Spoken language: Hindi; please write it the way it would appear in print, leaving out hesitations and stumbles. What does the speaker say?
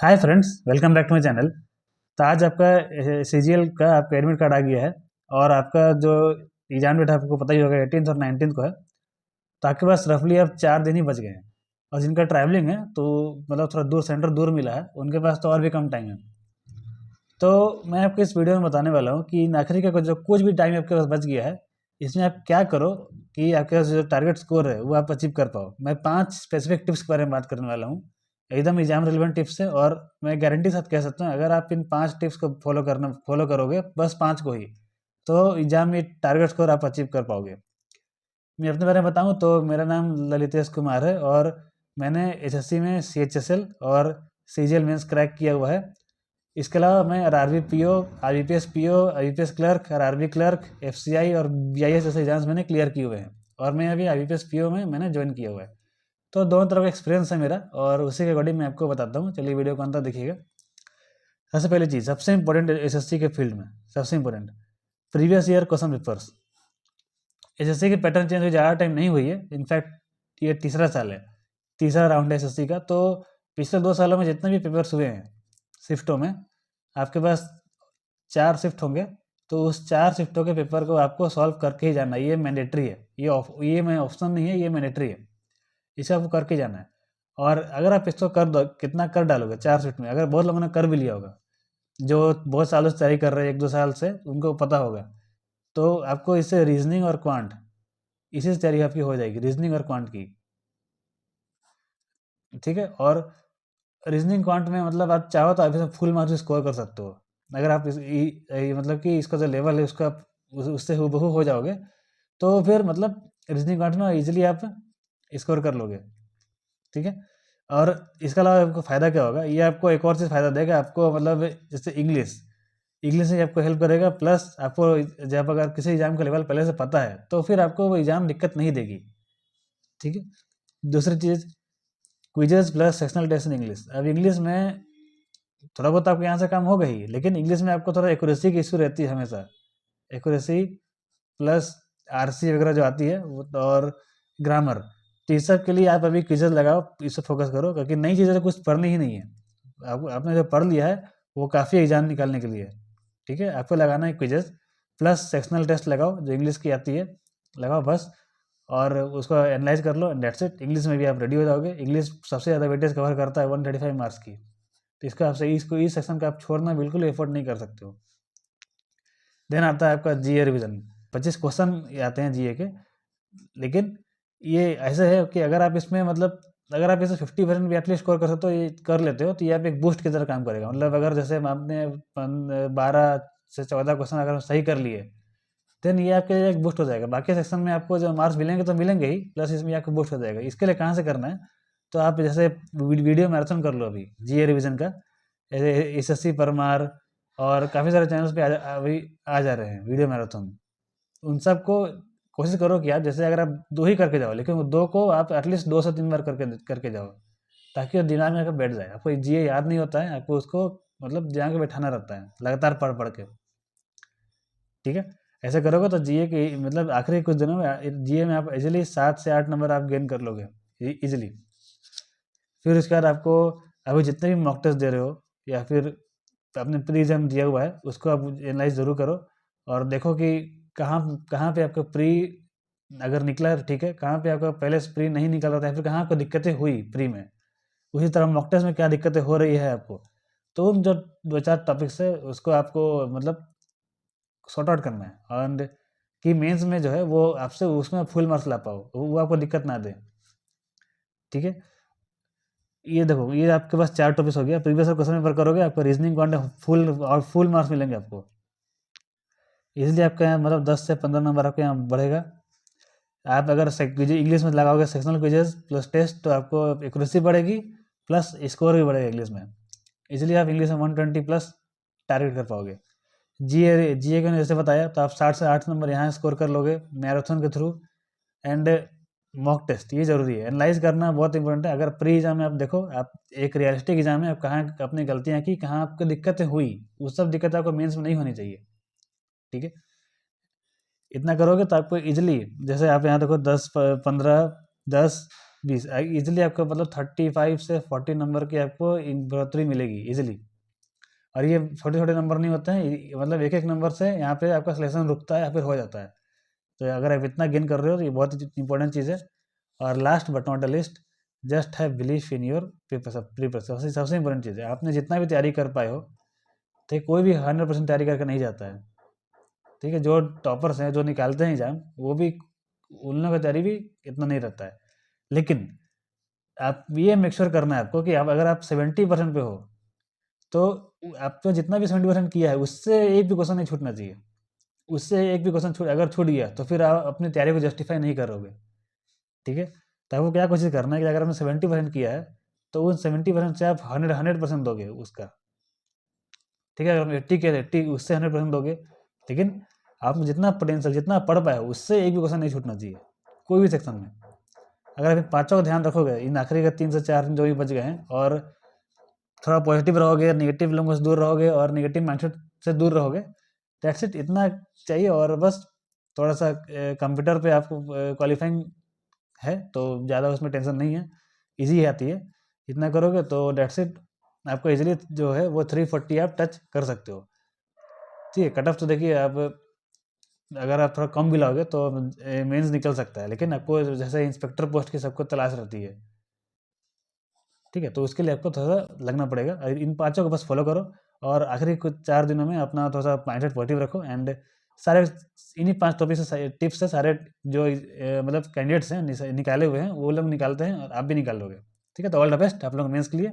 Hi friends, welcome back to my channel. तो आज आपका सीजीएल का आपका एडमिट कार्ड आ गया है और आपका जो एग्जाम डेट है आपको पता ही होगा 18th और 19th को है। तो आपके पास रफली अब 4 दिन ही बच गए हैं और जिनका ट्रैवलिंग है तो मतलब थोड़ा दूर सेंटर दूर मिला है उनके पास तो और भी कम टाइम है। तो मैं आपको इस वीडियो में बताने वाला हूँ कि इन आखिरी का जो कुछ भी टाइम आपके पास बच गया है इसमें आप क्या करो कि आपके पास जो टारगेट स्कोर है वो आप अचीव कर पाओ। मैं 5 स्पेसिफिक टिप्स के बारे में बात करने वाला हूँ, एकदम एग्जाम रिलेवेंट टिप्स है और मैं गारंटी साथ कह सकता हूँ अगर आप इन 5 टिप्स को फॉलो करोगे, बस 5 को ही, तो एग्जाम में टारगेट स्कोर आप अचीव कर पाओगे। मैं अपने बारे में बताऊँ तो मेरा नाम ललितेश कुमार है और मैंने एसएससी में सीएचएसएल और सीजीएल मेंस क्रैक किया हुआ है। इसके अलावा मैं RRB PO, IBPS PO, IBPS clerk, RRB clerk, FCI और बीआईएस जैसे एग्जाम्स मैंने क्लियर किए हुए हैं और मैं अभी आईबीपीएस पीओ में मैंने ज्वाइन किया हुआ है। तो दोनों तरफ का एक्सपीरियंस है मेरा और उसी के अकॉर्डिंग मैं आपको बताता हूँ। चलिए वीडियो को अंत तक देखिएगा। सबसे पहली चीज़, सबसे इंपॉर्टेंट एसएससी के फील्ड में सबसे important previous year question papers. SSC की पैटर्न चेंज हुई ज़्यादा टाइम नहीं हुई है, इनफैक्ट ये तीसरा साल है, तीसरा राउंड है एसएससी का। तो पिछले 2 सालों में जितने भी पेपर्स हुए हैं शिफ्टों में, आपके पास 4 शिफ्ट होंगे, तो उस 4 शिफ्टों के पेपर को आपको सॉल्व करके ही जाना है। ये मैंडेटरी है, ये मैं ऑप्शन नहीं है, ये मैंडेटरी है, इसे आपको करके जाना है। और अगर आप इसको कर दो, कितना कर डालोगे 4 शिफ्ट में, अगर बहुत लोगों ने कर भी लिया होगा, जो बहुत सालों से तैयारी कर रहे हैं 1-2 साल से, उनको पता होगा। तो आपको इससे रीजनिंग और क्वांट, इसी से तैयारी आपकी हो जाएगी, रीजनिंग और क्वांट की। ठीक है, और रीजनिंग क्वांट में मतलब आप चाहो तो आप इसमें फुल मार्क्स स्कोर कर सकते हो। अगर आप मतलब कि इसका जो लेवल है उसका उससे हूबहू हो जाओगे तो फिर मतलब रीजनिंग क्वांट में इजीली आप स्कोर कर लोगे। ठीक है, और इसके अलावा आपको फ़ायदा क्या होगा, ये आपको एक और चीज़ फ़ायदा देगा आपको, मतलब जैसे इंग्लिश, इंग्लिश से आपको हेल्प करेगा। प्लस आपको जब अगर किसी एग्ज़ाम का लेवल पहले से पता है तो फिर आपको वो एग्ज़ाम दिक्कत नहीं देगी। ठीक है, दूसरी चीज़, quizzes plus sectional test in English. अब इंग्लिश में थोड़ा बहुत आपको यहाँ से काम होगा ही, लेकिन इंग्लिश में आपको थोड़ा एक्यूरेसी की इशू रहती है हमेशा। एक्यूरेसी प्लस आरसी वगैरह जो आती है वो, और ग्रामर। तो इस सब के लिए आप अभी क्विजेस लगाओ, इस पर फोकस करो, क्योंकि नई चीज़ें तो कुछ पढ़नी ही नहीं है। आपने जो पढ़ लिया है वो काफ़ी एग्जाम निकालने के लिए है। ठीक है, आपको लगाना है क्विजेस प्लस सेक्शनल टेस्ट लगाओ जो इंग्लिश की आती है, लगाओ बस, और उसको एनालाइज कर लो, डेट्स इट। इंग्लिश में भी आप रेडी हो जाओगे। इंग्लिश सबसे ज़्यादा वेटेज कवर करता है 135 मार्क्स की, तो इसका आपसे इस सेक्शन का आप छोड़ना बिल्कुल एफोर्ड नहीं कर सकते हो। देन आता है आपका जीए रिवीजन। 25 क्वेश्चन आते हैं जीए के, लेकिन ये ऐसे है कि अगर आप इसमें मतलब अगर आप इसे 50% भी एटलीस्ट स्कोर कर सकते हो, ये कर लेते हो, तो ये आप एक बूस्ट की तरह काम करेगा। मतलब अगर जैसे आपने 12 से 14 क्वेश्चन अगर सही कर लिए, देन ये आपके लिए एक बूस्ट हो जाएगा। बाकी सेक्शन में आपको जो मार्क्स मिलेंगे तो मिलेंगे ही, प्लस इसमें आपको बूस्ट हो जाएगा। इसके लिए कहाँ से करना है, तो आप जैसे वीडियो मैराथन कर लो अभी जीए रिवीजन का, एसएससी परमार और काफ़ी सारे चैनल्स पे अभी आ जा रहे हैं वीडियो मैराथन। उन सबको कोशिश करो कि आप जैसे अगर आप 2 ही करके जाओ, लेकिन वो 2 को आप एटलीस्ट 2 से 3 बार करके करके जाओ, ताकि वो दिमाग में आके बैठ जाए। आपको जीए याद नहीं होता है, आपको उसको मतलब दिमाग में बैठाना रहता है लगातार पढ़ पढ़ के। ठीक है, ऐसे करोगे तो जीए के मतलब आखिरी कुछ दिनों में जीए में आप इजीली 7 से 8 नंबर आप गेन कर लोगे इजीली। फिर उसके बाद आपको अभी जितने भी मॉक टेस्ट दे रहे हो या फिर आपने प्री एग्जाम दिया हुआ है, उसको आप एनालाइज ज़रूर करो और देखो कि कहाँ कहाँ पे आपका प्री अगर निकला है तो ठीक है, कहाँ पे आपका पहले से प्री नहीं निकल रहा था या फिर कहाँ आपको दिक्कतें हुई प्री में, उसी तरह मॉक टेस्ट में क्या दिक्कतें हो रही है आपको। तो उन जो 2-4 टॉपिक्स है उसको आपको मतलब सॉर्ट आउट करना है, एंड कि मेंस में जो है वो आपसे उसमें फुल मार्क्स ला पाओ, वो आपको दिक्कत ना दे। ठीक है, ये देखो, ये आपके पास 4 टॉपिक्स हो गया। प्रीवियस क्वेश्चन पेपर करोगे, आपको रीजनिंग क्वांट फुल और फुल मार्क्स मिलेंगे आपको, इसलिए आपके यहाँ मतलब 10 से 15 नंबर आपके यहाँ बढ़ेगा। आप अगर इंग्लिश में लगाओगे सेक्शनल क्विजेस प्लस टेस्ट, तो आपको एक्यूरेसी बढ़ेगी प्लस स्कोर भी बढ़ेगा इंग्लिश में। इसलिए आप इंग्लिश में 120 प्लस टारगेट कर पाओगे। जीए जीए के जैसे बताया, तो आप 60 से 8 नंबर यहाँ स्कोर कर लोगे मैराथन के थ्रू। एंड मॉक टेस्ट ये ज़रूरी है, एनालाइज करना बहुत इंपॉर्टेंट है। अगर प्री एग्जाम में आप देखो, आप एक रियलिस्टिक एग्जाम में आप कहाँ अपनी गलतियाँ की, कहाँ आपको दिक्कतें हुई, वो सब दिक्कतें आपको मेंस में नहीं होनी चाहिए। ठीक है, इतना करोगे तो आपको इजीली, जैसे आप यहाँ देखो 10 15 10 20 ईजिली आपको मतलब 35 से 40 नंबर की आपको बढ़ोतरी मिलेगी ईजिली। और ये छोटे छोटे नंबर नहीं होते हैं, मतलब एक एक नंबर से यहाँ पे आपका सिलेक्शन रुकता है या फिर हो जाता है। तो अगर आप इतना गेन कर रहे हो तो ये बहुत इंपॉर्टेंट चीज़ है। और last but not the least, just have belief in your preparation. सबसे इंपॉर्टेंट चीज़ है, आपने जितना भी तैयारी कर पाए हो, ठीक, कोई भी 100% तैयारी करके नहीं जाता है। ठीक है, जो टॉपर्स हैं, जो निकालते हैं एग्जाम, वो भी उन लोगों का तैयारी भी इतना नहीं रहता है। लेकिन आप ये मेक श्योर करना है आपको कि आप अगर आप 70% पे हो, तो आपको जितना भी 70% किया है उससे एक भी क्वेश्चन नहीं छूटना चाहिए। उससे एक भी क्वेश्चन अगर छूट गया तो फिर आप अपनी तैयारी को जस्टिफाई नहीं करोगे। ठीक है, तो आपको क्या कोशिश करना है कि अगर आपने 70% किया है तो उन 70% से आप 100% दोगे उसका। ठीक है, अगर हम 80 के 80 उससे 100% दोगे, लेकिन आप में जितना पोटेंशियल, जितना पढ़ पाए उससे एक भी क्वेश्चन नहीं छूटना चाहिए कोई भी सेक्शन में। अगर आप पाँचों का ध्यान रखोगे, इन आखिरी के 3 से 4 जो भी बच गए हैं, और थोड़ा पॉजिटिव रहोगे, नेगेटिव लोगों से दूर रहोगे और नेगेटिव माइंडसेट से दूर रहोगे, दैट्स इट, इतना चाहिए। और बस थोड़ा सा कंप्यूटर पे आपको क्वालिफाइंग है तो ज़्यादा उसमें टेंशन नहीं है, ईजी आती है। इतना करोगे तो दैट्स इट, आपको इजीली जो है वो 340 आप टच कर सकते हो। ठीक है, कट ऑफ तो देखिए आप अगर आप थोड़ा कम भी लाओगे तो मेंस निकल सकता है, लेकिन आपको जैसे इंस्पेक्टर पोस्ट की सबको तलाश रहती है। ठीक है, तो उसके लिए आपको थोड़ा सा लगना पड़ेगा। इन पाँचों को बस फॉलो करो और आखिरी कुछ 4 दिनों में अपना थोड़ा सा माइंडसेट पॉजिटिव रखो, एंड सारे इन्हीं 5 टॉपिक से टिप्स से सारे जो मतलब कैंडिडेट्स हैं निकाले हुए हैं वो लोग निकालते हैं और आप भी निकाल लोगे। ठीक है, तो ऑल द बेस्ट आप लोग मेंस के लिए।